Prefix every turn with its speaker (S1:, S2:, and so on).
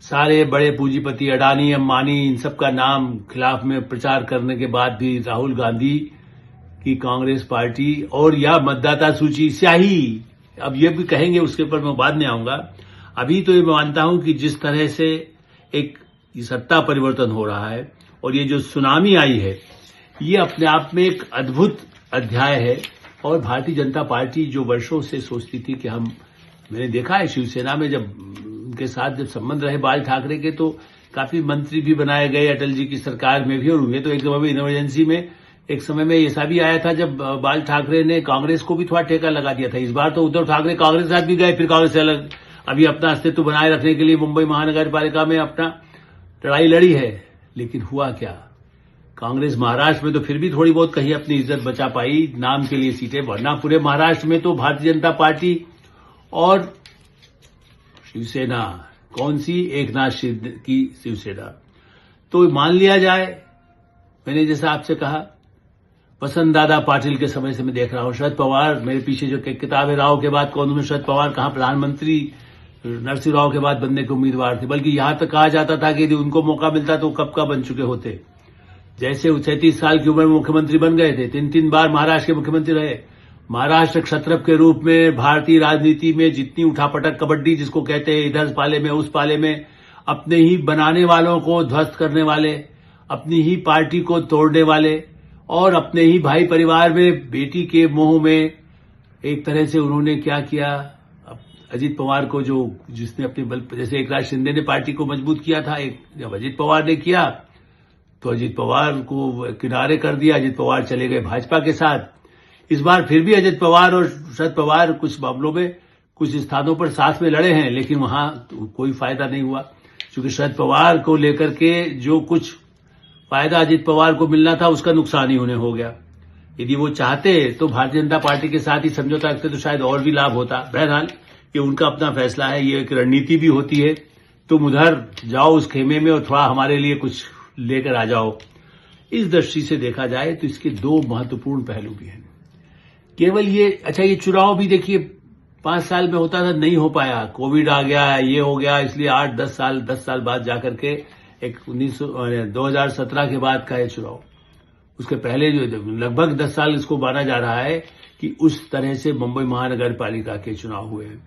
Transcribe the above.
S1: सारे बड़े पूंजीपति अडानी अंबानी इन सब का नाम खिलाफ में प्रचार करने के बाद भी राहुल गांधी की कांग्रेस पार्टी और या मतदाता सूची स्याही, अब ये भी कहेंगे, उसके ऊपर मैं बाद में आऊंगा। अभी तो ये मानता हूं कि जिस तरह से एक सत्ता परिवर्तन हो रहा है और ये जो सुनामी आई है, ये अपने आप में एक अद्भुत अध्याय है। और भारतीय जनता पार्टी जो वर्षों से सोचती थी कि मैंने देखा है शिवसेना में जब उनके साथ जब संबंध रहे बाल ठाकरे के, तो काफी मंत्री भी बनाए गए अटल जी की सरकार में भी, और उन्हें तो एक समय में इमरजेंसी में एक समय में ऐसा भी आया था जब बाल ठाकरे ने कांग्रेस को भी थोड़ा ठेका लगा दिया था। इस बार तो उद्धव ठाकरे कांग्रेस के साथ भी गए, फिर कांग्रेस से अलग अभी अपना अस्तित्व बनाए रखने के लिए मुंबई महानगर पालिका में अपना लड़ाई लड़ी है। लेकिन हुआ क्या, कांग्रेस महाराष्ट्र में तो फिर भी थोड़ी बहुत कहीं अपनी इज्जत बचा पाई, नाम के लिए सीटें, वरना पूरे महाराष्ट्र में तो भारतीय जनता पार्टी और शिवसेना, कौन सी, एक नाथ शिंदे की शिवसेना। तो मान लिया जाए, मैंने जैसा आपसे कहा, वसंत दादा पाटिल के समय से मैं देख रहा हूं, शरद पवार, मेरे पीछे जो किताब है राव के बाद कौन, में शरद पवार कहां प्रधानमंत्री नरसिंह राव के बाद बनने के उम्मीदवार थे, बल्कि यहां तक कहा जाता था कि यदि उनको मौका मिलता तो कब का बन चुके होते। जैसे 37 साल की उम्र में मुख्यमंत्री बन गए थे, 3 बार महाराष्ट्र के मुख्यमंत्री रहे। महाराष्ट्र क्षत्रप के रूप में भारतीय राजनीति में जितनी उठापटक कबड्डी जिसको कहते हैं, इधर पाले में उस पाले में, अपने ही बनाने वालों को ध्वस्त करने वाले, अपनी ही पार्टी को तोड़ने वाले और अपने ही भाई परिवार में बेटी के मोह में एक तरह से उन्होंने क्या किया, अजीत पवार को जिसने अपने बल, जैसे एक नाथ शिंदे ने पार्टी को मजबूत किया था, जब अजीत पवार ने किया तो अजीत पवार को किनारे कर दिया, अजीत पवार चले गए भाजपा के साथ। इस बार फिर भी अजीत पवार और शरद पवार कुछ मामलों में कुछ स्थानों पर साथ में लड़े हैं, लेकिन वहां तो कोई फायदा नहीं हुआ, क्योंकि शरद पवार को लेकर के जो कुछ फायदा अजीत पवार को मिलना था उसका नुकसान ही उन्हें हो गया। यदि वो चाहते तो भारतीय जनता पार्टी के साथ ही समझौता रखते तो शायद और भी लाभ होता। बहरहाल ये उनका अपना फैसला है, ये एक रणनीति भी होती है, तुम उधर जाओ उस खेमे में और थोड़ा हमारे लिए कुछ लेकर आ जाओ। इस दृष्टि से देखा जाए तो इसके 2 महत्वपूर्ण पहलू भी हैं। केवल ये, अच्छा ये चुनाव भी देखिए 5 साल में होता था, नहीं हो पाया, कोविड आ गया, ये हो गया, इसलिए 8-10 साल बाद जाकर के एक 2017 के बाद का ये चुनाव, उसके पहले जो लगभग 10 साल इसको माना जा रहा है कि उस तरह से मुंबई महानगर पालिका के चुनाव हुए हैं।